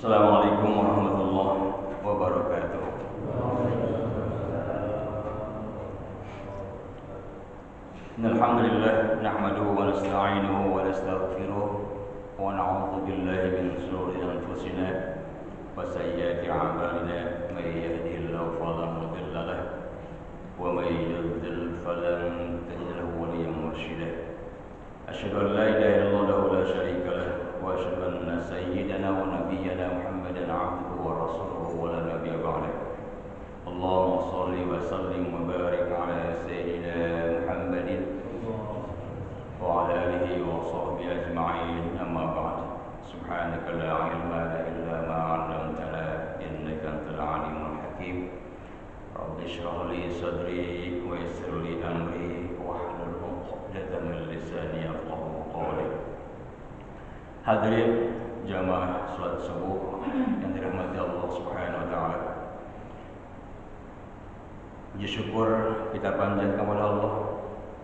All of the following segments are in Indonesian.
Assalamualaikum warahmatullahi wabarakatuh. Alhamdulillah nahmaduhu wa nasta'inuhu wa nastaghfiruh wa na'udzu billahi min shururi anfusina wa sayyiati a'malina may yahdihillahu fala mudilla lahu wa may yudlil falan tajid lahu waliyyan mursyida. Asyhadu an la ilaha illallah wa la syarika lahu wa asyhadu anna sayyidana wa nabiyyana Muhammadan 'abduhu wa rasuluhu wa la nabiyya ba'dahu. Allahumma shalli wa sallim wa barik ala sayyidina Muhammadin wa ala alihi wa sahbihi ajma'in, amma ba'd. Subhanaka la ilma lana illa ma 'allamtana innaka antal 'alimul hakim. Rabbi shrah li sadri wa yassir li amri wahlul 'uqdatam min lisani yafqahu qawli. Hadirin jamaah salat subuh yang dirahmati Allah Subhanahu wa taala. Puji syukur kita panjatkan kepada Allah.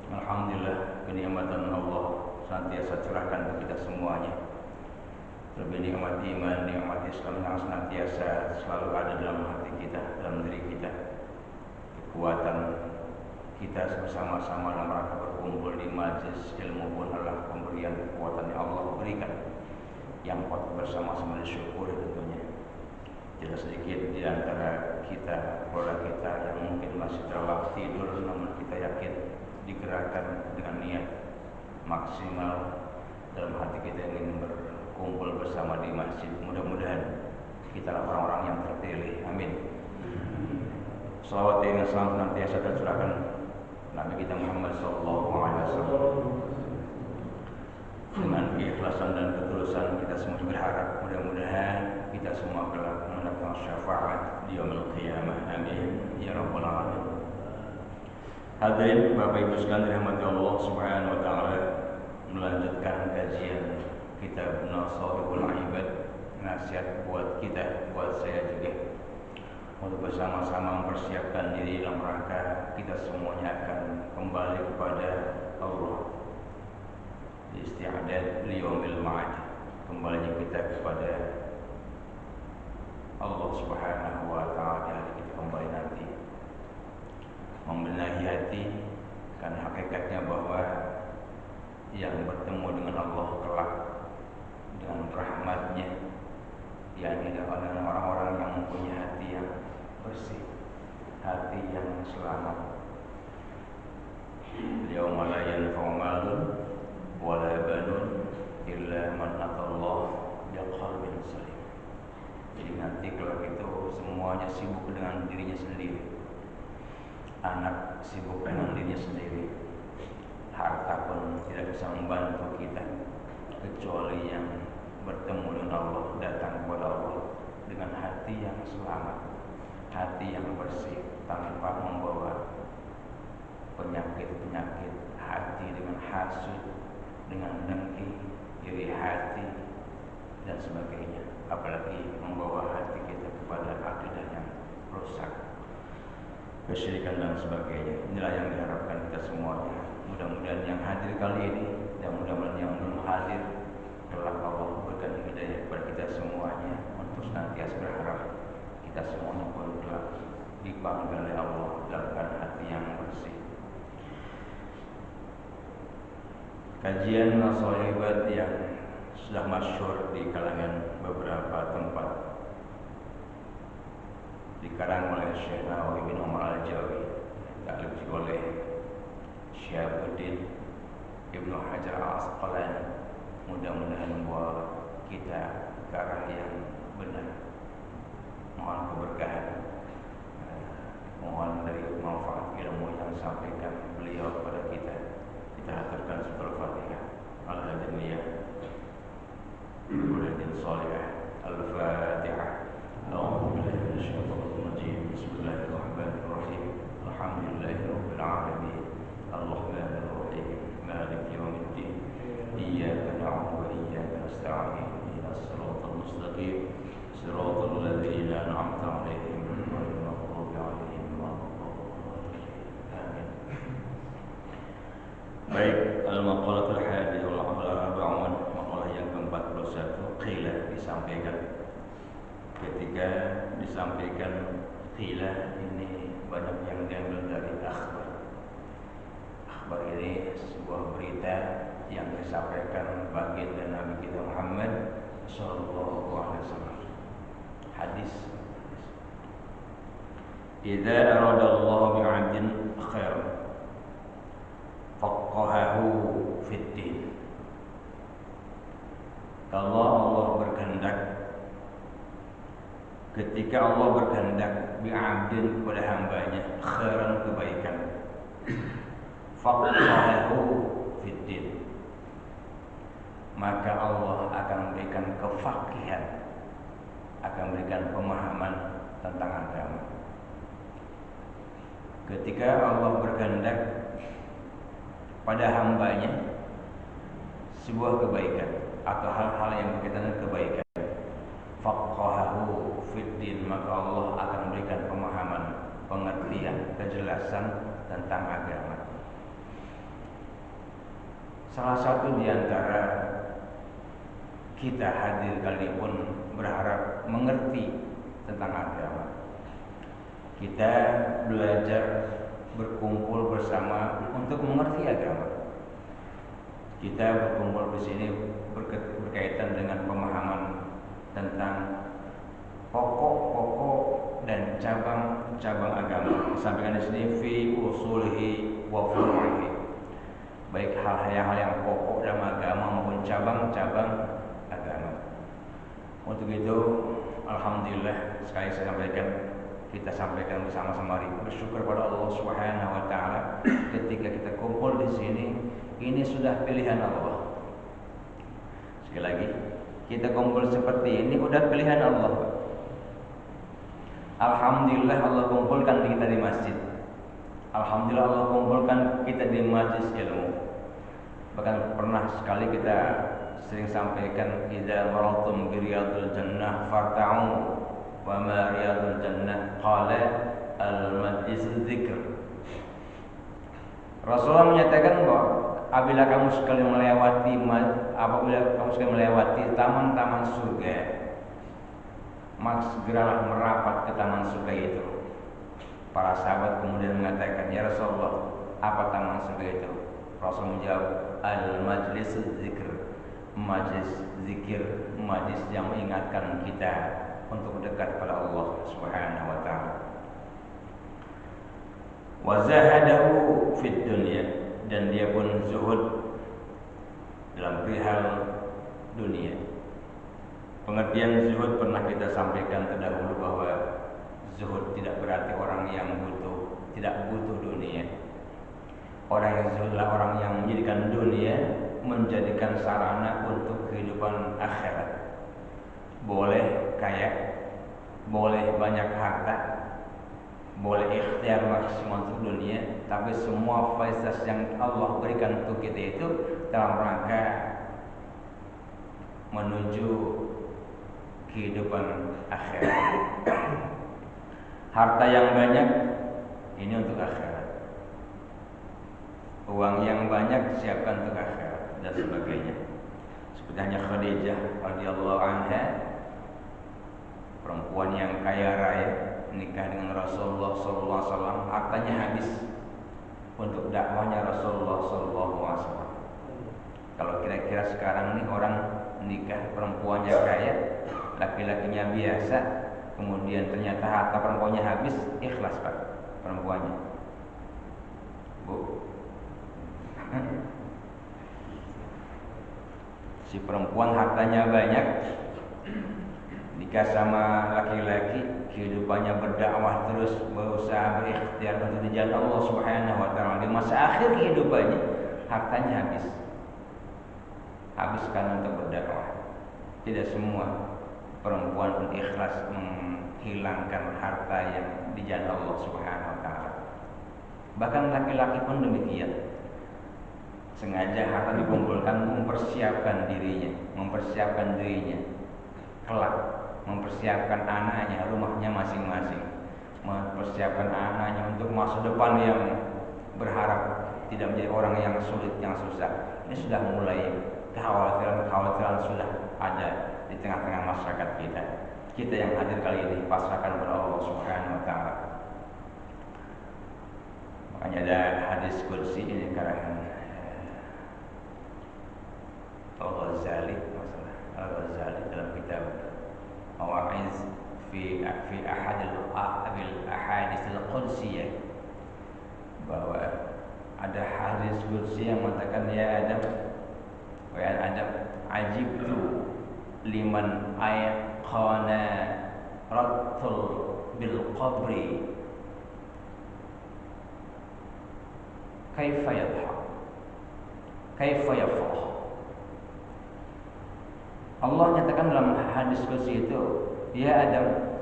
Alhamdulillah, kenikmatan Allah senantiasa curahkan ke kita semuanya. Terlebih nikmat iman, nikmat Islam yang senantiasa selalu ada dalam hati kita, dalam diri kita. Kekuatan kita bersama-sama dalam rangka berkumpul di majelis ilmu pun adalah pemberian kekuatan yang Allah berikan, yang patut bersama-sama disyukuri tentunya. Tidak sedikit di antara kita, keluarga kita yang mungkin masih terlelap tidur, namun kita yakin digerakkan dengan niat maksimal dalam hati kita ingin berkumpul bersama di masjid. Mudah-mudahan kita adalah orang-orang yang terpilih. Amin. Salawat dan salam senantiasa tercurahkan Nabi kita Muhammad SAW. Dengan keikhlasan dan ketulusan kita semua berharap mudah-mudahan kita semua kelak mendapatkan syafaat di yaumil qiyamah. Amin ya rabbal alamin. Hadirin Bapak Ibu sekalian dirahmati Allah Subhanahu wa taala, melanjutkan kajian kitab Nasaihul Ibad, nasihat buat kita, buat saya juga, untuk bersama-sama mempersiapkan diri dalam rangka kita semuanya akan kembali kepada Allah. Isti'adad liyaumil ma'ad, kembalinya kita kepada Allah Subhanahu wa taala. Kita kembali nanti membenahi hati, karena hakikatnya bahwa yang bertemu dengan Allah kelak dengan rahmatnya, yakni dengan orang-orang yang mempunyai hati yang bersih, hati yang selamat. Yauma la yanfa'u malun wala banun illa man atallaha biqalbin salim. Jadi nanti kelak itu semuanya sibuk dengan dirinya sendiri. Anak sibuk dengan dirinya sendiri. Harta pun tidak bisa membantu kita, kecuali yang bertemu dengan Allah, datang kepada Allah dengan hati yang selamat, hati yang bersih, tanpa membawa penyakit-penyakit hati dengan hasud, dengan dengki, iri hati dan sebagainya. Apalagi membawa hati kita kepada akidah yang rusak, kesyirikan dan sebagainya. Inilah yang diharapkan kita semuanya. Mudah-mudahan yang hadir kali ini dan mudah-mudahan yang belum hadir, kelak Allah berikan hidayah kepada kita semuanya untuk senantiasa berharap kita semuanya pun kelak dipanggil oleh Allah dalam hati yang bersih. Kajian Nasaihul Ibad yang sudah masyhur di kalangan beberapa tempat, dikarang oleh Syekh Nawawi bin Umar Al-Jawi, dialif oleh Syahabuddin Ibnu Hajar Al-Asqalani. Mudah-mudahan membawa kita ke arah yang benar. Mohon keberkahan, mohon dari manfaat ilmu yang disampaikan beliau kepada kita. Kita haturkan surah Al-Fatihah. Al-Hadiniyah Al-Hadin Salihah Al-Fatihah. A'udzu billahi minasyaitonir rajim. Bismillahirrahmanirrahim. Alhamdulillahirabbil alamin. Arrahmanir rahim. Maliki yaumiddin. Iyyaka na'budu wa iyyaka nasta'in. Ihdinas siratal mustaqim. Siratal ladzina an'amta 'alaihim ghairil maghdubi 'alaihim waladdallin. Amin. Baik, al-maqalatul hadiyah wal arba'un, maqalah yang ke-41, qila disampaikan ketika disampaikan qila ini banyak yang diambil dari akhbar. Akhbar ini sebuah berita yang disampaikan baginda Nabi kita Muhammad sallallahu alaihi wasallam. Hadis. Idza arada Allah bi'abdin khairan faqahahu fid din. Kalau Allah berkehendak, ketika Allah berkehendak bi'abdin kepada hambanya khairan kebaikan, faqahahu fid din, maka Allah akan memberikan kefaqihan, akan memberikan pemahaman tentang agama. Ketika Allah berkehendak pada hambanya sebuah kebaikan atau hal-hal yang berkaitan dengan kebaikan, faqahahu fid din, maka Allah akan memberikan pemahaman, pengertian, kejelasan tentang agama. Salah satu di antara kita hadir kali ini pun berharap mengerti tentang agama. Kita belajar berkumpul bersama untuk mengerti agama. Kita berkumpul di sini berkaitan dengan pemahaman tentang pokok-pokok dan cabang-cabang agama. Disampaikan di sini fi usulihi wa furu'ihi, baik hal-hal yang pokok dalam agama maupun cabang-cabang agama. Untuk itu, alhamdulillah sekali saya sampaikan bersama-sama bersyukur pada Allah Subhanahu wa taala ketika kita kumpul di sini, ini sudah pilihan Allah. Sekali lagi, kita kumpul seperti ini udah pilihan Allah. Alhamdulillah Allah kumpulkan kita di masjid. Alhamdulillah Allah kumpulkan kita di majelis ilmu. Bahkan pernah sekali kita sering sampaikan, idza maraltum bi riyadil jannah farta'u wa ma riyadul jannah qala al majlis dzikr. Rasulullah menyatakan bahwa apabila kamu sekali melewati taman-taman surga, maka segeralah merapat ke taman surga itu. Para sahabat kemudian mengatakan, ya Rasulullah, apa taman surga itu? Rasul menjawab, al majlis dzikr, majlis zikir, majlis yang mengingatkan kita untuk dekat pada Allah Subhanahu wa taala. Wa zahadahu fid dunya, dan dia pun zuhud dalam perihal dunia. Pengertian zuhud pernah kita sampaikan terdahulu bahwa zuhud tidak berarti orang yang tidak butuh dunia. Orang yang zuhud adalah orang yang menjadikan dunia menjadikan sarana untuk kehidupan akhirat. Boleh kaya, boleh banyak harta, boleh ikhtiar maksimal untuk dunia, tapi semua fasilitas yang Allah berikan untuk kita itu dalam rangka menuju kehidupan akhirat. Harta yang banyak ini untuk akhirat, uang yang banyak siapkan untuk akhirat dan sebagainya. Seperti hanya Khadijah radhiyallahu anha, perempuan yang kaya raya, nikah dengan Rasulullah SAW, hartanya habis untuk dakwahnya Rasulullah SAW. Kalau kira-kira sekarang nih orang nikah perempuannya kaya, laki-lakinya biasa, kemudian ternyata harta perempuannya habis, ikhlas Pak perempuannya, Bu. Si perempuan hartanya banyak, nikah sama laki-laki, kehidupannya berdakwah terus, berusaha berikhtiar untuk di jalan Allah Subhanahu wa taala. Di masa akhir kehidupannya hartanya habiskan untuk berdakwah. Tidak semua perempuan pun ikhlas menghilangkan harta yang di jalan Allah Subhanahu wa taala. Bahkan laki-laki pun demikian. Sengaja harta dikumpulkan mempersiapkan dirinya kelak, mempersiapkan anaknya, rumahnya masing-masing, mempersiapkan anaknya untuk masa depan yang berharap tidak menjadi orang yang sulit, yang susah. Ini sudah mulai kekhawatiran sudah ada di tengah-tengah masyarakat kita. kita yang hadir kali ini pasrahkan kepada Allah Subhanahu wa taala. Makanya ada hadis qudsi ini karangan Al-Ghazali, masalah Al-Ghazali dalam kitab Mawa'iz fi ahadits al-qudsiyah, bahwa ada hadis qudsi yang mengatakan, ya Adam, wahai Adam, ajibtu liman ayqana rattul bil qabri kaifa yadhhak kaifa yafrah. Allah nyatakan dalam hadis qudsi itu, ya Adam,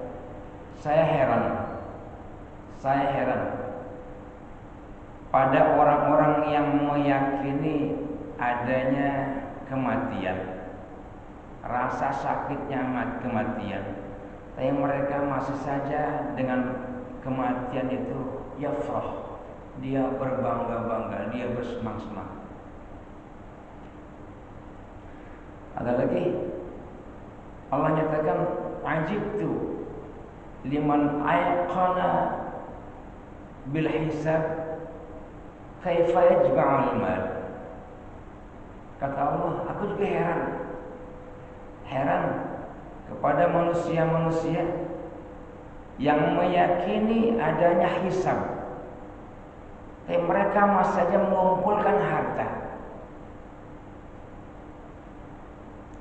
saya heran pada orang-orang yang meyakini adanya kematian, rasa sakitnya kematian, tapi mereka masih saja dengan kematian itu yafrah, dia berbangga-bangga, dia bersenang-senang. Ada lagi Allah nyatakan, ajibtu liman ayqana bil hisab kaifa yajma'ul mal. Kata Allah, aku juga heran kepada manusia-manusia yang meyakini adanya hisab, tapi mereka masih saja mengumpulkan harta.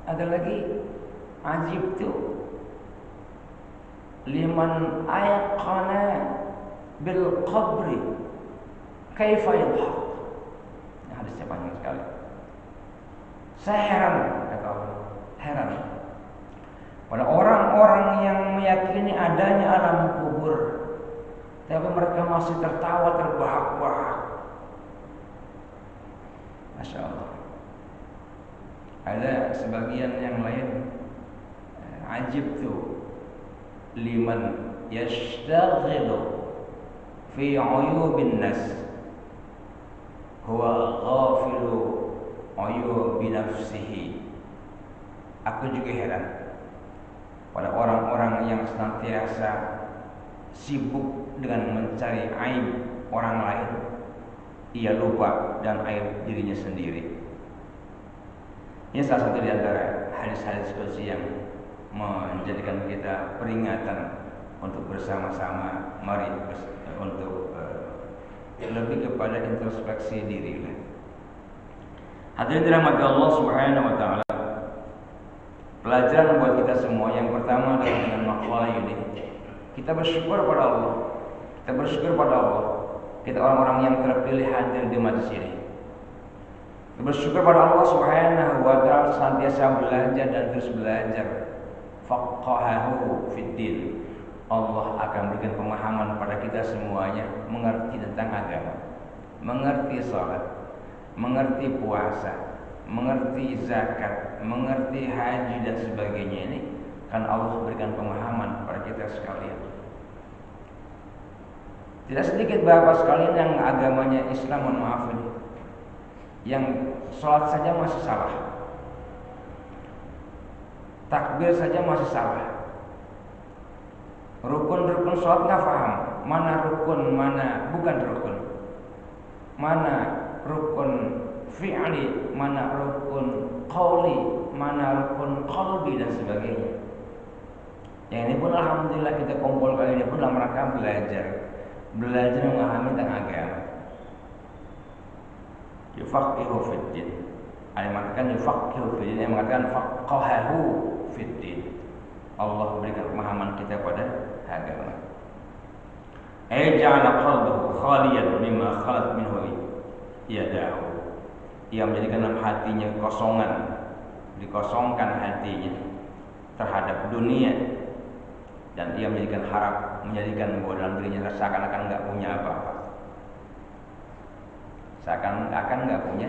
Ada lagi, ajibtu liman ayqana bil qabri kaifa yadhhak. Ini hadisnya panjang sekali. Saya heran, kata Allah, heran pada orang-orang yang meyakini adanya alam kubur, tapi mereka masih tertawa terbahak-bahak. Masya Allah. Ada sebagian yang lain, ajibtu liman yashtaghilu fi uyubin nas huwa ghafilu uyubi nafsihi. Aku juga heran pada orang-orang yang senantiasa sibuk dengan mencari aib orang lain, ia lupa dan aib dirinya sendiri. Ini salah satu di antara hadis-hadis qudsi yang menjadikan kita peringatan untuk bersama-sama mari untuk lebih kepada introspeksi diri. Hadirin dirahmati Allah Subhanahu wa taala. Pelajaran buat kita semua yang pertama adalah dengan maqalah ini kita bersyukur pada Allah. Kita bersyukur pada Allah. Kita orang-orang yang terpilih hadir di majelis ini. Bersyukur pada Allah Subhanahu wa taala senantiasa belajar dan terus belajar. Faqahahu fiddin. Allah akan berikan pemahaman pada kita semuanya, mengerti tentang agama, mengerti salat, mengerti puasa, mengerti zakat, mengerti haji dan sebagainya. Ini kan Allah berikan pemahaman pada kita sekalian. Tidak sedikit bapak sekalian yang agamanya Islam, mohon maaf ini, yang sholat saja masih salah, takbir saja masih salah, rukun-rukun sholat nggak paham, mana rukun, mana bukan rukun, mana rukun fi'li, mana rukun qauli, mana rukun qalbi dan sebagainya. Yang ini pun alhamdulillah kita kumpul kali ini pun dalam rangka belajar memahami tentang agama. Yufaqihu fiddin. Ada yang mengatakan yufaqihu fiddin, yang mengatakan faqahahu fiddin. Allah berikan pemahaman kita pada agama. Ja'ala qalbahu khaliyan mimma khalat minhu yadahu. Ia menjadikan dalam hatinya kosongan, dikosongkan hatinya terhadap dunia, dan ia menjadikan bahwa dalam dirinya seakan-akan enggak punya apa-apa. Seakan-akan enggak punya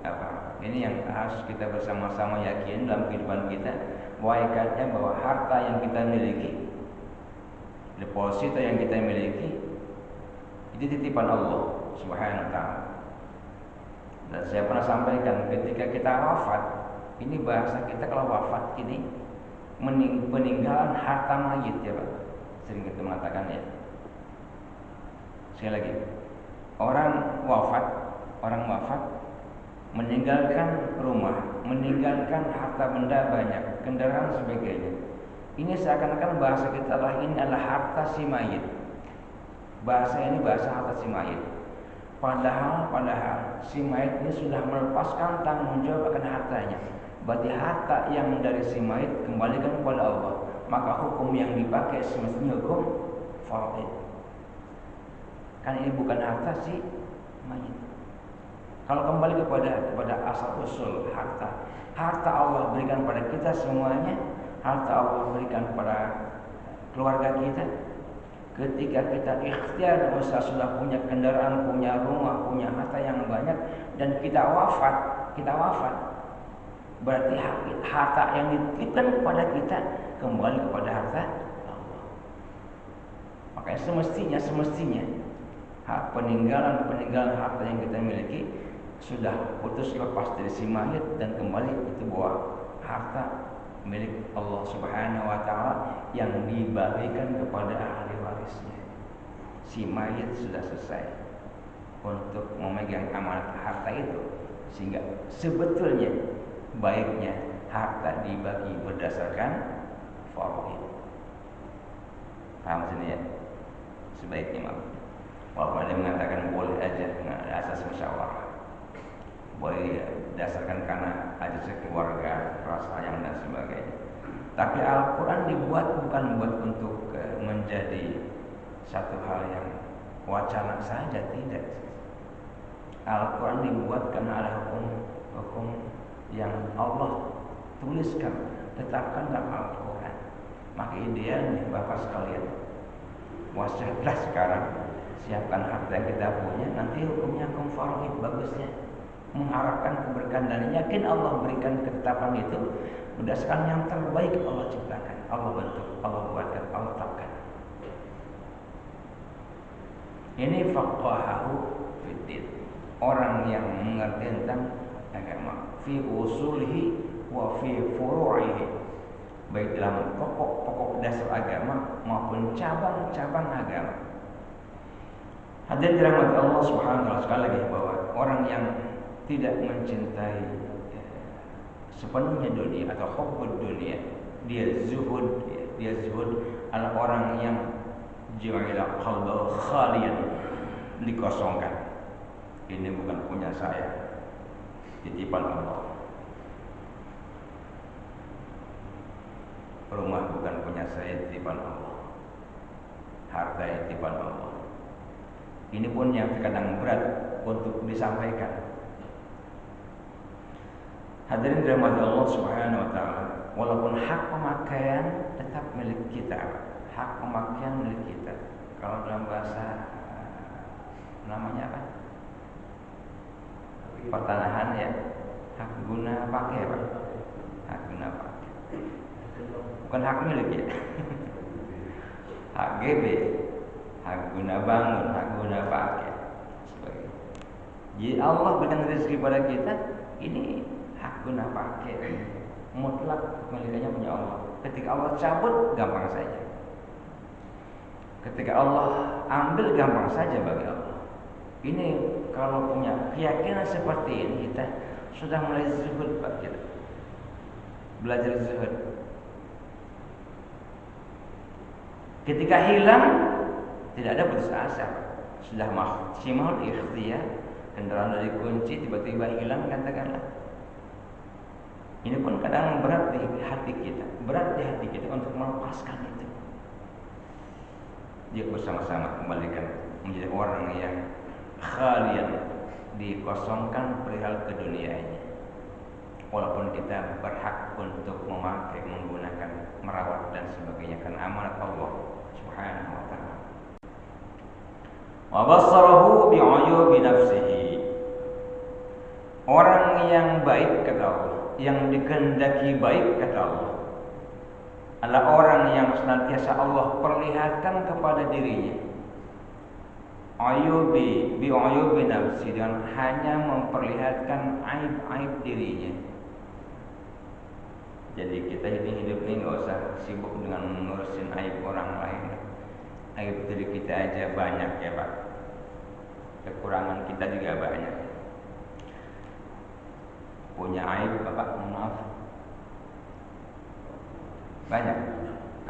apa. Ini yang harus kita bersama-sama yakin dalam kehidupan kita, bahwa ikatnya bahwa harta yang kita miliki, deposito yang kita miliki, itu titipan Allah Subhanahu wa taala. Dan saya pernah sampaikan ketika kita wafat, ini bahasa kita kalau wafat ini peninggalan harta mayit ya Pak. Sering kita mengatakan ya. Sekali lagi, orang wafat meninggalkan rumah, meninggalkan harta benda banyak, kendaraan sebagainya. Ini seakan-akan bahasa kita ini adalah harta si mayit. Bahasa ini bahasa harta si mayit. Padahal si mayit ini sudah melepaskan tanggung jawab akan hartanya. Berarti harta yang dari si mayit kembalikan kepada Allah. Maka hukum yang dipakai semestinya hukum fardh. Kan ini bukan harta si mayit. Kalau kembali kepada asal usul harta Allah berikan pada kita semuanya, harta Allah berikan kepada keluarga kita. Ketika kita ikhtiar sudah punya kendaraan, punya rumah, punya harta yang banyak, dan kita wafat, berarti harta yang dititipkan kepada kita kembali kepada harta Allah. Makanya semestinya peninggalan harta yang kita miliki sudah putus lepas dari si mayit dan kembali itu bahwa harta milik Allah Subhanahu wa taala yang dibagikan kepada ahli warisnya. Si mayit sudah selesai untuk memegang amanat harta itu, sehingga sebetulnya baiknya harta dibagi berdasarkan fardh. Paham sini ya? Sebaiknya walaupun ada mengatakan boleh aja asas musyawarah, boleh dasarkan karena ajaz keluarga, rasa sayang dan sebagainya. Tapi Al-Quran dibuat bukan buat untuk menjadi satu hal yang wacana saja, tidak. Al-Quran dibuat karena ada hukum yang Allah tuliskan, tetapkan dalam Al-Quran. Maka idealnya Bapak sekalian, wasatlah sekarang, siapkan harta yang kita punya, nanti hukumnya hukum fardh bagusnya. Mengharapkan keberkahan dan yakin Allah berikan ketetapan itu berdasarkan yang terbaik Allah ciptakan, Allah bentuk, Allah buatkan, Allah tetapkan. Ini faqahahu fiddin, orang yang mengerti tentang agama, fi usulihi wa fi furu'ihi, baik dalam pokok-pokok dasar agama maupun cabang-cabang agama. Hadirin dirahmati Allah Subhanahu wa taala, sekali lagi bahwa orang yang tidak mencintai sepenuhnya dunia atau hubbud dunia, dia zuhud adalah orang yang jiwa'ila qalbu khalian, dikosongkan. Ini bukan punya saya, titipan Allah. Rumah bukan punya saya, titipan Allah. Harta titipan Allah. Ini pun yang terkadang berat untuk disampaikan. Hadirin dirahmati Allah Subhanahu wa taala, walaupun hak pemakaian tetap milik kita, hak pemakaian milik kita. Kalau dalam bahasa namanya apa? Pertanahan ya, hak guna pakai Pak. Hak guna pakai. Bukan hak milik ya. Hak GB, hak guna bangun, hak guna pakai. Sebagainya. Jadi Allah berikan rezeki pada kita, ini hak guna pakai mutlak kepemilikannya punya Allah. Ketika Allah cabut gampang saja. Ketika Allah ambil gampang saja bagi Allah. Ini kalau punya keyakinan seperti ini, kita sudah mulai zuhud Pak, kita belajar zuhud. Ketika hilang tidak ada putus asa. Sudah maksimal ikhtiar, kendaraan dari kunci tiba-tiba hilang katakanlah. Ini pun kadang berat di hati kita, untuk melepaskan itu. Dia bersama-sama kembalikan menjadi orang yang khalian, dikosongkan perihal keduniaannya. Walaupun kita berhak untuk memakai, menggunakan, merawat dan sebagainya karena amanat Allah Subhanahu wa taala. Wa bassarahu bi'uyubi nafsihi. Orang yang baik kata Allah, yang dikehendaki baik kata Allah, adalah orang yang senantiasa Allah perlihatkan kepada dirinya. Bi'uyubi nafsi, dengan hanya memperlihatkan aib-aib dirinya. Jadi kita hidup ini nggak usah sibuk dengan ngurusin aib orang lain. Aib diri kita aja banyak ya Pak. Kekurangan kita juga banyak. Punya aib Bapak, maaf, banyak.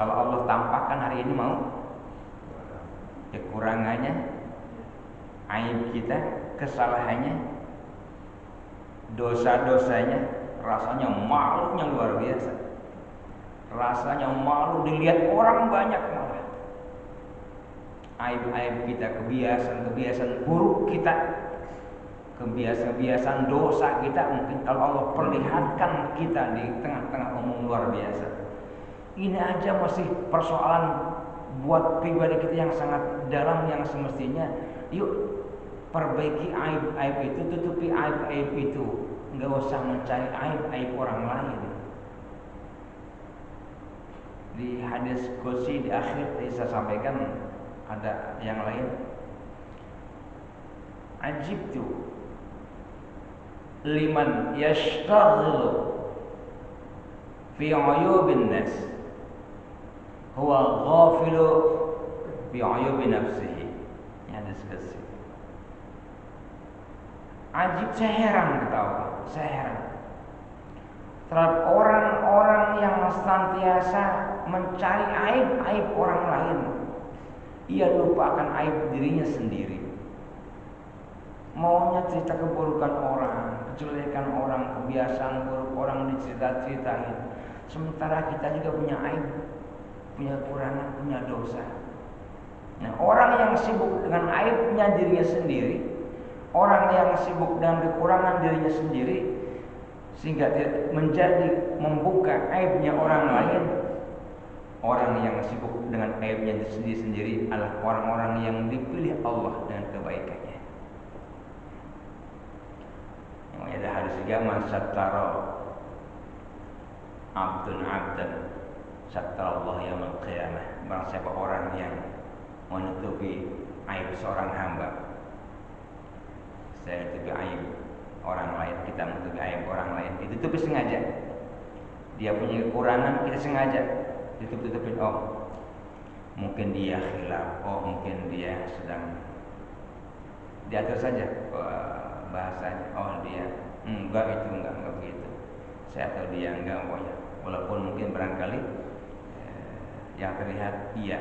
Kalau Allah tampakkan hari ini mau kekurangannya, aib kita, kesalahannya, dosa-dosanya, rasanya malunya luar biasa. Rasanya malu dilihat orang banyak malah. Aib-aib kita, kebiasaan buruk kita, kebiasaan dosa kita, mungkin kalau Allah perlihatkan kita di tengah-tengah umum luar biasa. Ini aja masih persoalan buat pribadi kita yang sangat dalam, yang semestinya yuk perbaiki aib-aib itu, tutupi aib-aib itu. Nggak usah mencari aib-aib orang lain. Di hadis qudsi di akhir tadi saya sampaikan ada yang lain. Ajibtu liman yashtaghilu fi uyubin nas huwa ghafilu bi uyubi nafsihi. Ini hadis qudsi. Ajib, saya heran ketawa, saya heran terhadap orang-orang yang senantiasa mencari aib-aib orang lain. Ia lupakan aib dirinya sendiri. Maunya cerita keburukan orang, kejelekan orang, kebiasaan buruk orang dicerita-ceritain. Sementara kita juga punya aib, punya kekurangan, punya dosa. Nah, orang yang sibuk dengan aibnya dirinya sendiri, orang yang sibuk dengan kekurangan dirinya sendiri, sehingga menjadi membuka aibnya orang lain. Orang yang sibuk dengan aibnya sendiri adalah orang-orang yang dipilih Allah dengan kebaikannya. Yang ada hadis juga, man sattara abdun abdan sattara Allah yaumil qiyamah. Barang siapa orang yang menutupi aib seorang hamba, saya tutupi aib orang lain, kita menutupi aib orang lain, ditutupi sengaja. Dia punya kekurangan, kita sengaja ditutup-tutupin. Oh, mungkin dia khilaf, oh mungkin dia sedang diatur saja bahasanya. Oh dia enggak begitu. Saya tahu dia enggak, walaupun mungkin barangkali yang terlihat iya,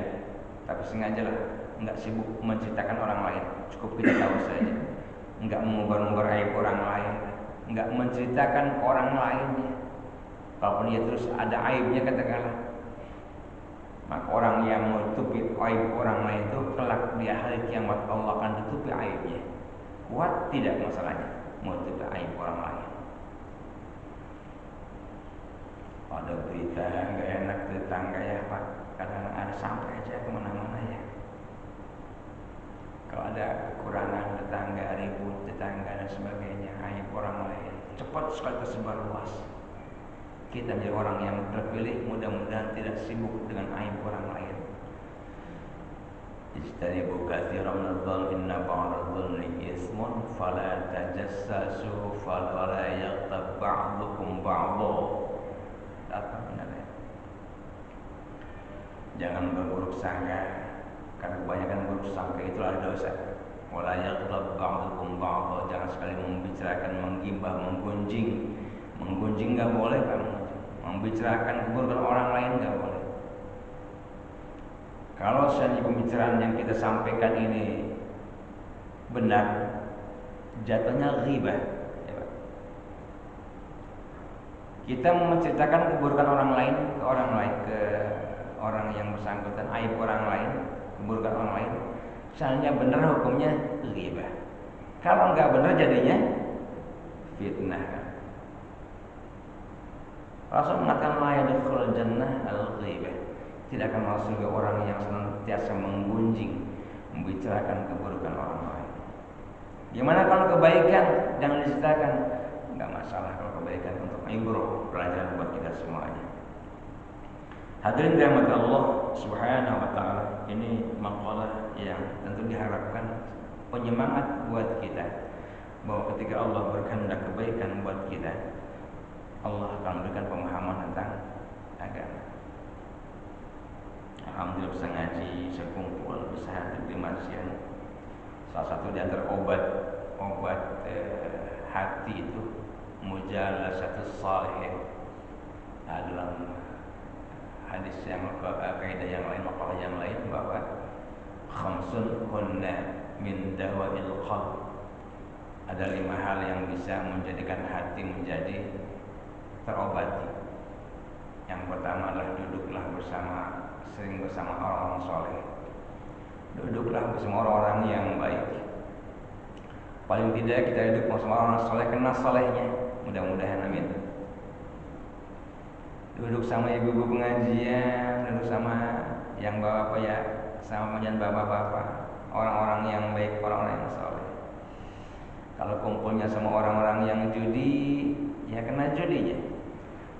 tapi sengajalah enggak sibuk menceritakan orang lain. Cukup kita tahu saja. Enggak mengumbar-umbar aib orang lain, enggak menceritakan orang lainnya. Kalaupun dia terus ada aibnya katakanlah, maka orang yang menutupi aib orang lain itu kelak di hari kiamat Allah akan tutupi aibnya. Kuat tidak masalahnya menutupi aib orang lain. Ada berita nggak enak tetangga ya Pak, kadang ada sampai aja kemana-mana ya. Kalau ada kekurangan tetangga, ribut tetangga dan sebagainya, aib orang lain, cepat sekali tersebar luas. Kita menjadi orang yang terpilih, mudah-mudahan tidak sibuk dengan aib orang lain. Ijtanibu katsiran minadh-dhanni inna ba'dadh-dhanni ismun fala tajassasu fala yaghtab ba'dukum ba'dha. Jangan berburuk sangka, karena kebanyakan berburuk sangka itu adalah dosa. Wala yaghtab ba'dukum ba'dha. Jangan sekali membicarakan, menggibah, menggunjing. Menggunjing enggak boleh kamu. Membicarakan keburukan orang lain enggak boleh. Kalau seandainya pembicaraan yang kita sampaikan ini benar, jatuhnya ghibah. Kita menceritakan keburukan orang lain ke orang yang bersangkutan, aib orang lain, keburukan orang lain. Seandainya benar hukumnya ghibah. Kalau enggak benar jadinya fitnah. Rasul mengatakan la yadkhulul jannah al-ghibah. Tidak akan masuk surga orang yang senantiasa menggunjing, membicarakan keburukan orang lain. Gimana kalau kebaikan jangan diceritakan? Enggak masalah kalau kebaikan, untuk ibrah, pelajaran buat kita semuanya. Hadirin dirahmati Allah Subhanahu wa taala, ini maqalah yang tentu diharapkan penyemangat buat kita, bahwa ketika Allah berkehendak kebaikan buat kita, Allah akan memberikan pemahaman tentang agama. Alhamdulillah bisa ngaji, bisa kumpul, bisa hadir di masjid. Salah satu di antara obat hati itu mujalasatus salih. Dalam hadis yang kaidah yang lain, makalah yang lain bahwa khamsun kunna min dawa'il qalb. Ada 5 hal yang bisa menjadikan hati menjadi terobati. Yang pertama adalah duduklah sering bersama orang-orang soleh. Duduklah bersama orang-orang yang baik. Paling tidak kita duduk bersama orang soleh, kenal solehnya. Mudah-mudahan amin. Duduk sama ibu-ibu pengajian, duduk sama yang bapak ya, sama pengajian bapak-bapak, orang-orang yang baik, orang-orang yang soleh. Kalau kumpulnya sama orang-orang yang judi, ya kena judinya.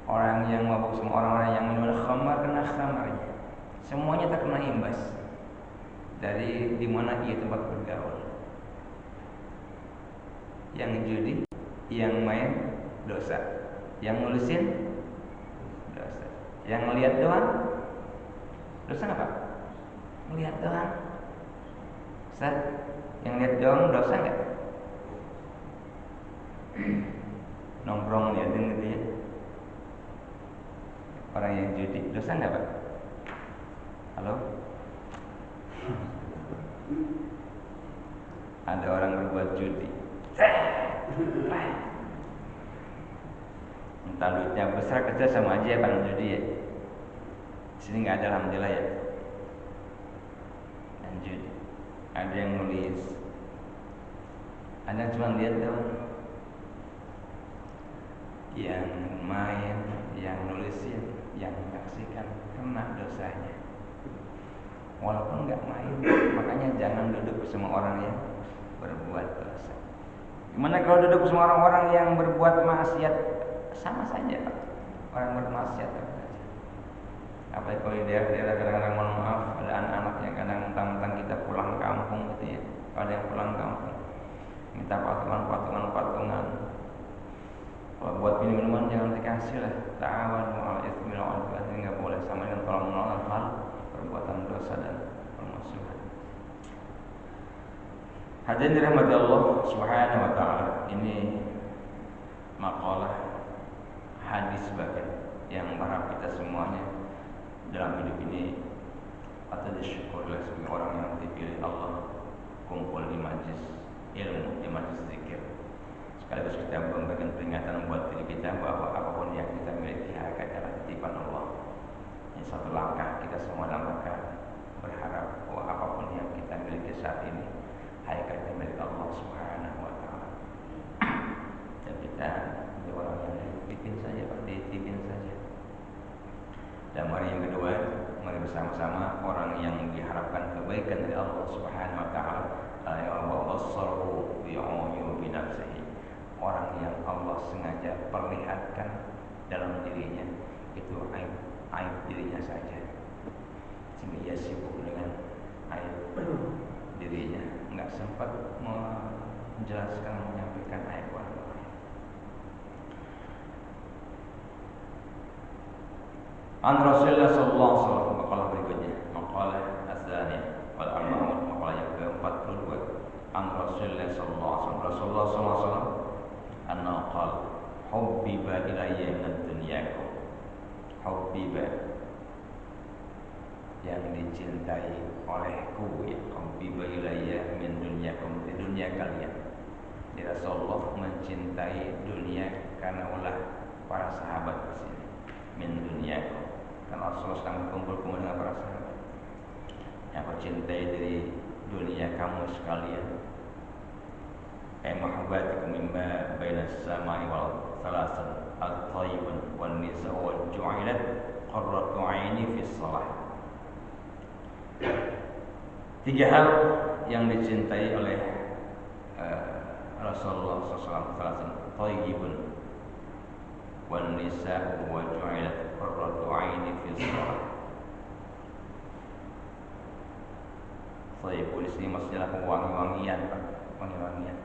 Orang yang mabuk sama orang-orang yang minum khamar, kena khamarnya. Semuanya terkena imbas dari dimana ia tempat bergaul. Yang judi, yang main dosa, yang nulisin dosa, yang ngelihat doang dosa nggak Pak? Ngelihat doang, Ustaz, yang lihat doang dosa nggak? Nongkrong liatin gitu ya. Orang yang judi dosa nggak Pak? Halo? Ada orang berbuat judi, entah duitnya besar kecil sama aja ya Pak judi ya. Sini nggak ada alhamdulillah ya. Yang judi, ada yang nulis, ada yang cuma lihat doang. Yang main, yang nulisin, yang menyaksikan kena dosanya. Walaupun nggak main, makanya jangan duduk bersama orang yang berbuat dosa. Gimana kalau duduk bersama orang-orang yang berbuat maksiat? Sama saja Pak. Orang bermaksiat sama saja. Apalagi kalau di daerah kadang-kadang mohon maaf, ada anak-anak yang kadang mentang-mentang kita pulang kampung gitu ya. Kalau ada yang pulang kampung minta patungan. Kalau buat minuman jangan dikasih lah. Ta'awanu 'alal itsmi wal 'udwan, enggak boleh, sama dengan tolong menolong hal perbuatan dosa dan permusuhan. Hadirin dirahmati Allah Subhanahu wa taala. Ini makalah hadis bagian yang berharap kita semuanya dalam hidup ini patut disyukurlah sebagai orang yang dipilih Allah kumpul di majlis ilmu, di majlis zikir. Sekaligus kita memberikan peringatan buat diri kita bahwa apapun yang kita miliki hakikat adalah titipan Allah. Ini satu langkah kita semua dalam rangka berharap bahwa apapun yang kita miliki saat ini hakikatnya milik Allah Subhanahu wa taala. Dan kita menjadi orang yang dititipin saja, Pak, dititipin saja. Dan mari yang kedua, mari bersama-sama orang yang diharapkan kebaikan dari Allah Subhanahu wa taala, ya Allah basarhu bi'uyubi nafsihi. Orang yang Allah sengaja perlihatkan dalam dirinya itu aib dirinya saja, sehingga ia sibuk dengan aib dirinya, nggak sempat menjelaskan, menyampaikan aib orang lain. An Rasulullah sallallahu alaihi wasallam, makalah berikutnya, makalah asdani wal arba'un, makalah yang ke-42. An Rasulullah sallallahu alaihi wasallam, Rasulullah sallallahu alaihi wasallam anna qala hubbiba ilayya min ad-dunyakum. Hubbiba, yang dicintai olehku, ya, hubbiba ilayya min dunyakum, di dunia kalian. Ya, Rasulullah mencintai dunia karena ulah para sahabat di sini. Min dunyakum, karena Rasulullah sedang berkumpul dengan para sahabat. Yang aku cintai dari dunia kamu sekalian. Mahabbatikum mimma bainas samai wal thalasan at-tayyibun wan nisa wa ju'ilat qurratu 'aini fi shalah. 3 hal yang dicintai oleh Rasulullah SAW, tayyibun wan nisa wa ju'ilat qurratu 'aini fi shalah. Tayyibun di sini maksudnya wangi-wangian, Pak, wangi-wangian.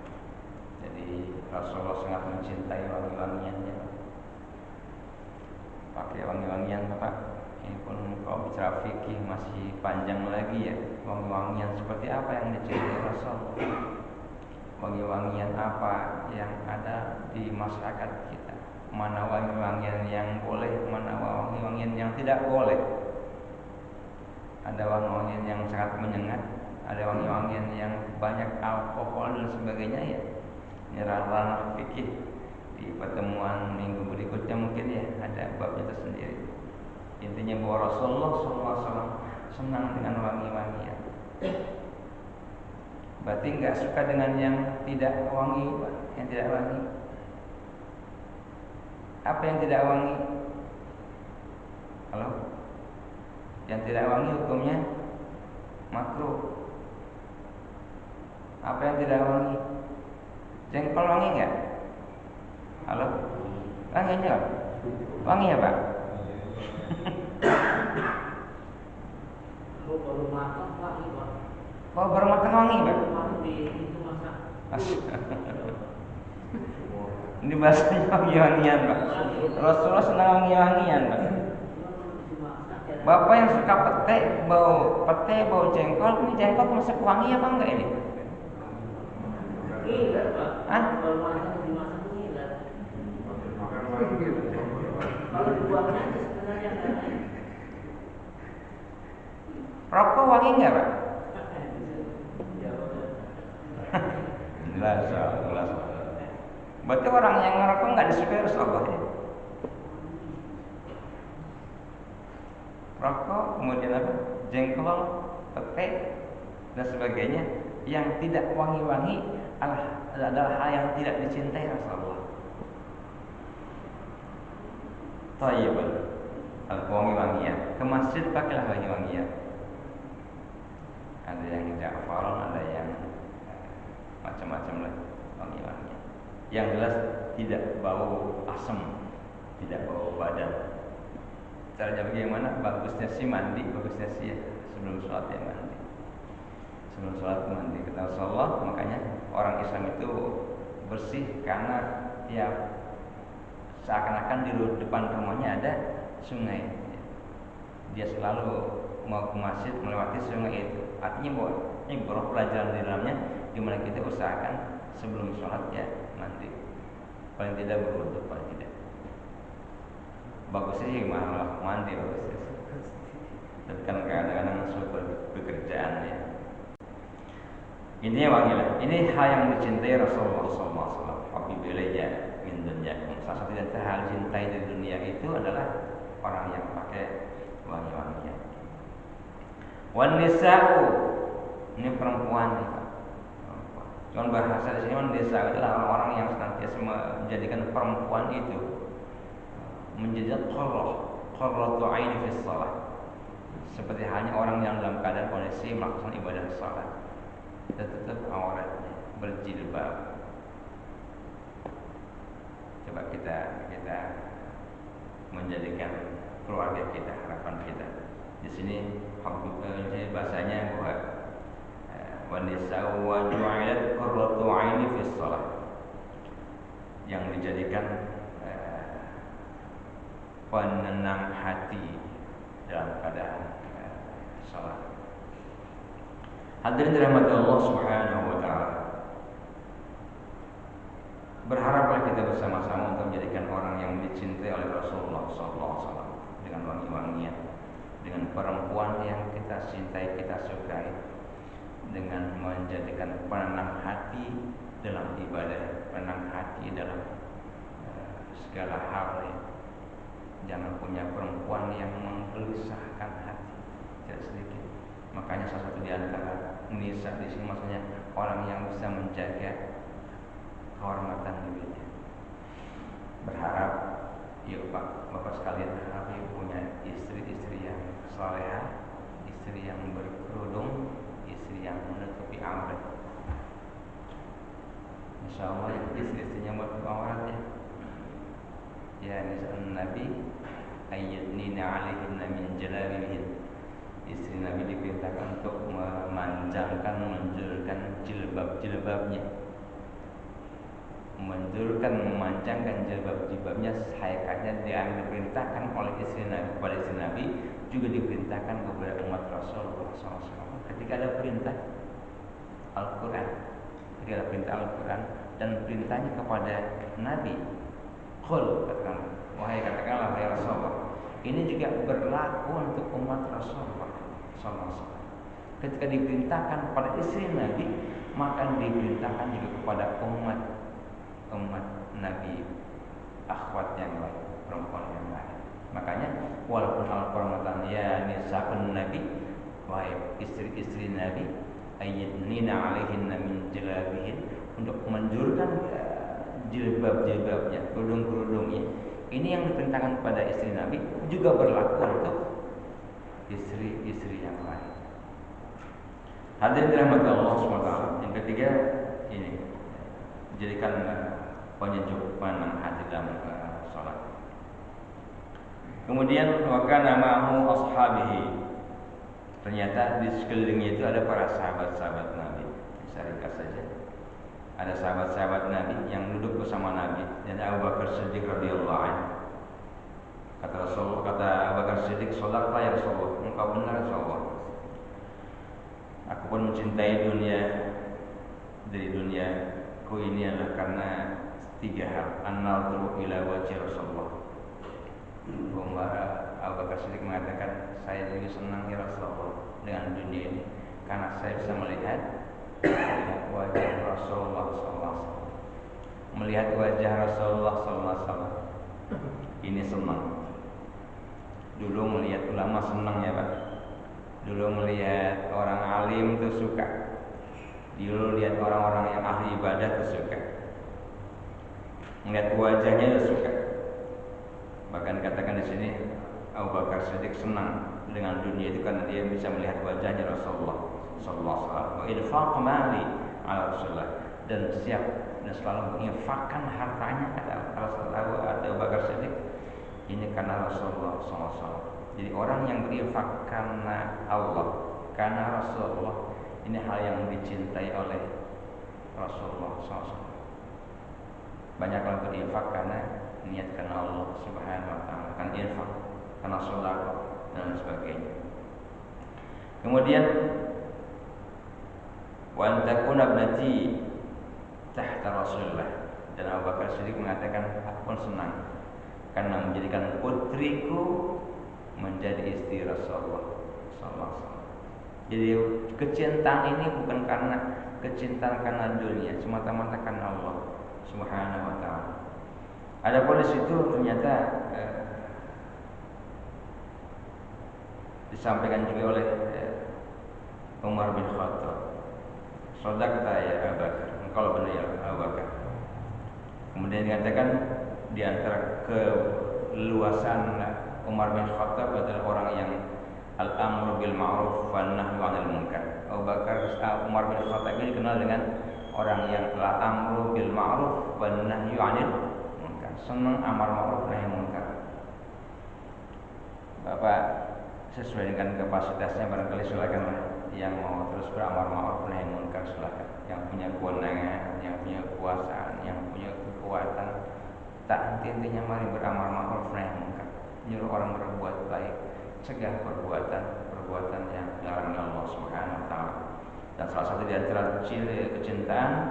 Jadi Rasulullah sangat mencintai wangi-wangiannya. pakai wangi-wangian Bapak. Ini pun kalau bicara fikih masih panjang lagi ya. Wangi-wangian seperti apa yang dicintai Rasul? Wangi-wangian apa yang ada di masyarakat kita? Mana wangi-wangian yang boleh, mana wangi-wangian yang tidak boleh? Ada wangi-wangian yang sangat menyengat, ada wangi-wangian yang banyak alkohol dan sebagainya ya. Ini ranah fikih. Di pertemuan minggu berikutnya mungkin ya ada babnya tersendiri. Intinya bahwa Rasulullah SAW senang dengan wangi-wangian. Berarti nggak suka dengan yang tidak wangi, yang tidak wangi. Apa yang tidak wangi? Halo? Yang tidak wangi hukumnya makruh. Apa yang tidak wangi? Jengkol wangi nggak? Halo? Wangi nggak? Wangi ya Pak? Baru makan wangi Pak. Oh baru makan wangi Pak? Itu masak. Ini bahasanya wangi-wangian Pak. Rasulullah senang wangi-wangian Pak. Bapak yang suka pete bau jengkol, ini jengkol masuk wangi apa enggak ini? Iya Pak. Hah? Kalau masak dimasak gila. Kalau dibuangnya aja sebenarnya enggak. Rokok wangi enggak Pak? Jelas. Berarti orang yang ngerokok nggak disukai Rasulullah ya? Rokok, kemudian apa? Jengkol, pete, dan sebagainya yang tidak wangi-wangi adalah hal yang tidak dicintai Rasulullah. Thayyibun, wangi-wangian. Ke masjid pakailah wangi-wangian. Ada yang ja'faran, ada yang macam-macam lah wangi-wangian. Yang jelas tidak bau asam, tidak bau badan. Caranya bagaimana? Bagusnya sih mandi, bagusnya sih ya sebelum sholat ya mandi. Sebelum sholat mandi. Kata Rasulullah, makanya orang Islam itu bersih karena ya seakan-akan di depan rumahnya ada sungai. Dia selalu mau ke masjid melewati sungai itu. Artinya bahwa ibrah pelajaran di dalamnya, di mana kita usahakan sebelum sholat ya mandi. Paling tidak berwudu, paling tidak. Bagusnya sih malah mandi bagusnya. Tapi kan kadang-kadang suatu pekerjaan ya. Ini wangilah. Ini hal yang dicintai Rasulullah SAW. Habibilaya min dunya. Salah satu dari hal cintai di dunia itu adalah orang yang pakai wangi-wangian. Wan nisa'u, ini perempuan nih Pak. Cuman bahasa di sini wan nisa'u adalah orang-orang yang senantiasa menjadikan perempuan itu menjadi qurratu aini fi shalah. Seperti halnya orang yang dalam keadaan kondisi melakukan ibadah salat, tetap auratnya berjilbab. Coba kita menjadikan keluarga kita, harapan kita. Di sini bahasanya bahwa wanisa'u wa ju'ilat qurratu aini fi shalah, yang dijadikan penenang hati dalam keadaan salat. Hadirin dirahmati Allah Subhanahu wa taala. Berharaplah kita bersama-sama untuk menjadikan orang yang dicintai oleh Rasulullah sallallahu alaihi wasallam dengan wangi-wangian, dengan perempuan yang kita cintai, kita sukai, dengan menjadikan penenang hati dalam ibadah, penenang hati dalam segala hal ya. Jangan punya perempuan yang menggelisahkan hati, tidak sedikit. Makanya salah satu di antara nisa di sini maksudnya orang yang bisa menjaga kehormatan dirinya. Berharap, yuk Pak, Bapak sekalian harap punya istri-istri yang salehah, istri yang berkerudung, istri yang menutupi aurat. Insya Allah istri-istrinya menutupi auratnya. Ya nisa'un Nabi ayyadnina 'alaihinna min jalabibihin. Istri Nabi diperintahkan untuk memanjangkan, menjulurkan jilbab-jilbabnya, menjulurkan, memanjangkan jilbab-jilbabnya, hayakatnya dia diperintahkan oleh istri Nabi, kepada istri Nabi, juga diperintahkan kepada umat Rasulullah SAW. Ketika ada perintah Al-Quran, ketika ada perintah Al-Quran dan perintahnya kepada Nabi, qul, katakanlah wahai Rasulullah. Ini juga berlaku untuk umat Rasulullah SAW. Ketika diperintahkan kepada istri Nabi, maka diperintahkan juga kepada umat Nabi, akhwat yang lain, perempuan yang lain. Makanya walaupun Al-Quran mengatakan ya nisa'un Nabi, wahai istri-istri Nabi, ayyidnina 'alaihinna min jalabihin, untuk menjulurkan jilbab-jilbabnya, kerudung-kerudungnya. Ini yang diperintahkan kepada istri Nabi juga berlaku untuk istri-istri yang lain. Hadirin dirahmati Allah SWT. Yang ketiga ini, jadikan penyejuk penenang hati dalam salat. Kemudian wa kana ma'ahu ashabihi. Ternyata di sekelilingnya itu ada para sahabat-sahabat Nabi. Bisa ringkas saja. Ada sahabat-sahabat Nabi yang duduk bersama Nabi, dan Abu Bakar Siddiq radhiyallahu anhu. Kata Abu Bakar Siddiq, "Shadaqta ya Rasulullah, engkau benar Rasulullah. Aku pun mencintai dunia, dari duniaku ini adalah karena 3 hal. An-nadhru ila wajhi Rasulullah." Abu Bakar Siddiq mengatakan, saya juga senang ya Rasulullah dengan dunia ini, karena saya bisa melihat wajah Rasulullah SAW. Melihat wajah Rasulullah SAW, ini senang. Dulu melihat ulama senang ya Pak. Dulu melihat orang alim itu suka. Dulu lihat orang-orang yang ahli ibadah itu suka. Melihat wajahnya itu suka. Bahkan katakan di sini Abu Bakar Siddiq senang dengan dunia itu karena dia bisa melihat wajahnya Rasulullah sallallahu alaihi wasallam. Wa infaq mali ala Rasulullah, dan siap dan selalu menginfakkan hartanya kata Abu Bakar Siddiq ini karena Rasulullah sallallahu alaihi wasallam. Jadi orang yang berinfak karena Allah, karena Rasulullah, ini hal yang dicintai oleh Rasulullah SAW. Banyak orang berinfak karena niat karena Allah Subhanahu Wa Taala, karena infak, karena sholat dan sebagainya. Kemudian wa antakuna ibnati tahta Rasulullah, dan Abu Bakar Siddiq mengatakan, aku pun senang karena menjadikan putriku menjadi istri Rasulullah SAW. Jadi kecintaan ini bukan karena kecintaan karena dunia, semata-mata karena Allah Subhanahu Wa Taala. Adapun di situ ternyata disampaikan juga oleh Umar bin Khattab, "Shadaqta ya Abu Bakar, engkau benar ya Abu Bakar." Kemudian dikatakan di antara keluasan Umar bin Khattab adalah orang yang al-amru bil ma'ruf wan nahyu 'anil munkar. Umar bin Khattab ini dikenal dengan orang yang al-amru bil ma'ruf wan nahyu 'anil munkar. Senang amar ma'ruf nahi munkar. Bapak sesuai dengan kapasitasnya barangkali silakanlah, yang mau terus beramar ma'ruf nahi munkar silakan. Yang punya kewenangan, yang punya kekuasaan, yang punya kekuatan, tak henti-hentinya mari beramar ma'ruf nahi munkar. Nyuruh orang berbuat baik, cegah perbuatan yang dilarang Allah Subhanahu Wa Taala. Dan salah satu di antara ciri kecintaan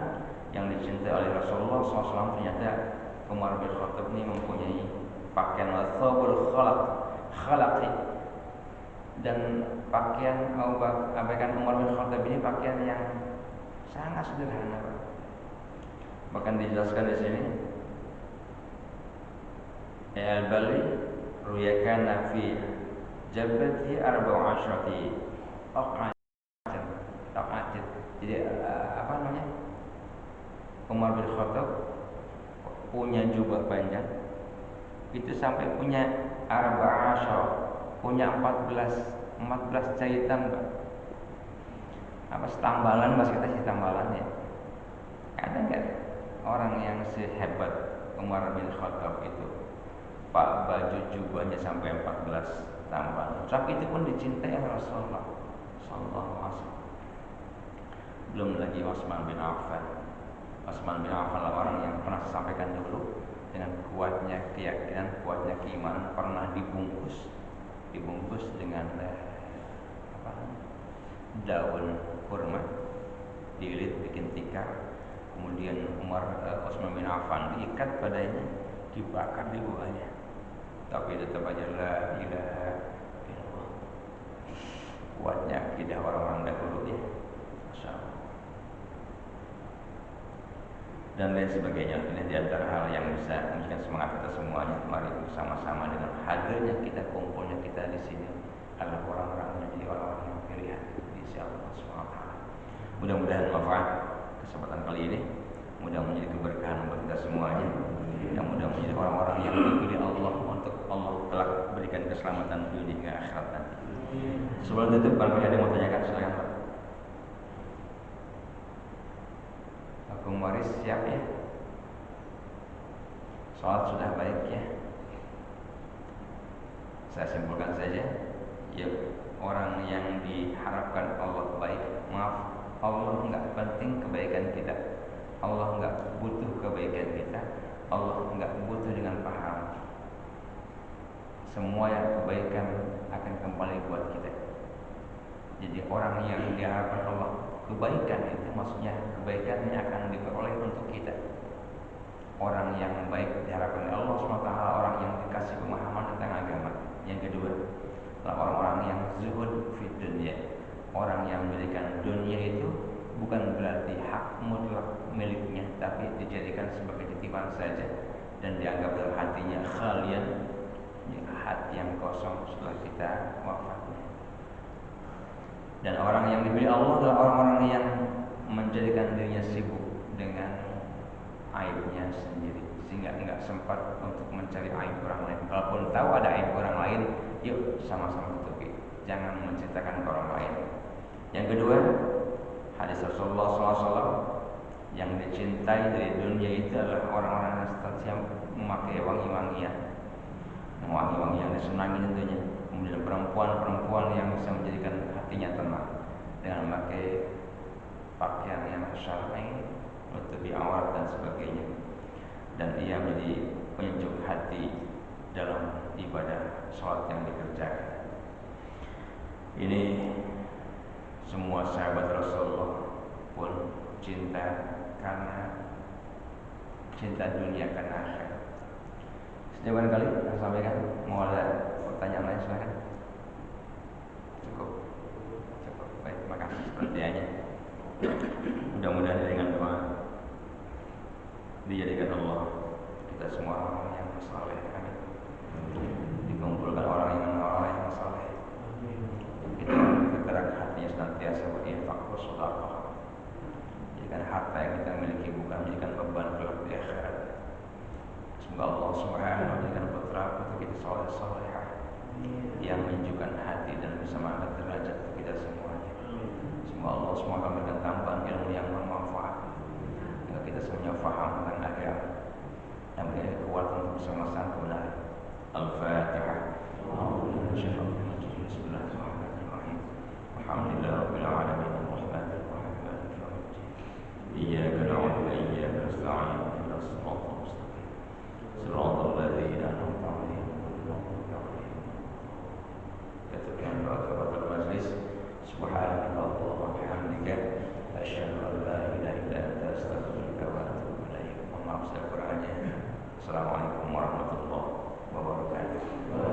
yang dicintai oleh Rasulullah SAW, ternyata Umar bin Khattab ini mempunyai pakaian wathobul khalaqi, dan pakaian Umar bin Khattab ini pakaian yang sangat sederhana. Bahkan dijelaskan di sini, al-bali ruyakana fi jabati arba'u asyrati taqatin. Jadi apa namanya? Umar bin Khattab punya jubah panjang itu sampai punya arba'u asyar, punya 14 jahitan, Pak. Apa setambalan, Mas, kita sih tambalan ya. Ada enggak orang yang sehebat Umar bin Khattab itu? Pak, baju jubahnya sampai 14 tambalan. Tapi itu pun dicintai Rasulullah sallallahu alaihi wasallam. Belum lagi Utsman bin Affan, Utsman bin Affan orang yang pernah saya sampaikan dulu, dengan kuatnya keyakinan, kuatnya keimanan, pernah dibungkus dengan daun kurma, dililit bikin tikar. Kemudian Utsman bin Affan diikat padanya, dibakar di bawahnya. Tapi tetap aja la ilaha illallah. Kuatnya akidah orang-orang dahulu ya. Masya Allah. Dan lain sebagainya. Ini di antara hal yang bisa memberikan semangat kita semuanya. Mari bersama-sama dengan hadirnya kita, kumpulnya kita di sini adalah orang-orang menjadi orang-orang yang pilihan di sisi Allah SWT. Mudah-mudahan manfaat kesempatan kali ini, mudah menjadi keberkahan buat kita semuanya, yang mudah menjadi orang-orang yang dipilih Allah untuk Allah telah berikan keselamatan dunia hingga akhirat nanti. Sebelum tutup, kalau ada yang mau tanyakan silakan Pak. Hukum waris siap ya? Sholat sudah baik ya? Saya simpulkan saja, ya orang yang diharapkan Allah baik, maaf, Allah nggak penting kebaikan kita, Allah nggak butuh kebaikan kita, Allah nggak butuh dengan pahala. Semua yang kebaikan akan kembali buat kita. Jadi orang yang diharapkan Allah kebaikan itu maksudnya kebaikannya akan diperoleh untuk kita. Orang yang baik diharapkan Allah SWT, orang yang dikasih pemahaman tentang agama. Yang kedua, orang-orang yang zuhud fi dunia, orang yang memiliki dunia itu bukan berarti hak mutlak miliknya, tapi dijadikan sebagai titipan saja dan dianggap dalam hatinya khalian, hati yang kosong setelah kita wafat. Dan orang yang dipilih Allah adalah orang-orang yang menjadikan dirinya sibuk dengan aibnya sendiri, sehingga enggak sempat untuk mencari aib orang lain. Kalaupun tahu ada aib orang lain, yuk sama-sama tutupi, jangan menceritakan ke orang lain. Yang kedua, hadis Rasulullah SAW, yang dicintai dari dunia itu adalah orang-orang yang seterusnya memakai wangi-wangian, yang disenangi tentunya. Kemudian perempuan-perempuan yang bisa menjadikan hatinya tenang dengan memakai pakaian yang syar'i, menutupi aurat dan sebagainya. Dan ia menjadi penyejuk hati dalam ibadah sholat yang dikerjakan. Ini semua sahabat Rasulullah pun cinta karena cinta dunia karena akhirat. Sejauh kali saya sampaikan. Mau ada pertanyaan lain silakan. Cukup. Baik, terima kasih perhatiannya. Mudah-mudahan dengan doa dijadikan Allah kita semua orang yang saleh. Amin. Dikumpulkan orang yang saleh. Kita bergerak hatinya senantiasa berinfak bersedekah. Jadikan harta yang kita miliki bukan menjadikan beban kelak di akhirat. Semoga Allah Subhanahu wa taala putra putri kita saleh-salehah yang menunjukkan hati dan bisa mengangkat derajat kita semuanya. Semoga Allah SWT memberikan tambahan ilmu yang bermanfaat hingga kita semuanya faham tentang agama dan memberikan kekuatan untuk bisa melaksanakan kebenaran. Al-Fatihah. Bismillahirrahmanirrahim. Alhamdulillahirabbil alamin. Arrahmanir rahim. Maliki yaumiddin. Iyyaka na'budu wa iyyaka nasta'in. Ihdinas siratal mustaqim. Siratal ladzina an'amta 'alaihim ghairil maghdubi 'alaihim. Ketukan barakallahu majlis. Subhanaka Allahumma wa bihamdika asyhadu an la ilaha illa anta astaghfiruka wa atubu ilaik. Maaf saya kurangnya. Assalamualaikum warahmatullahi wabarakatuh.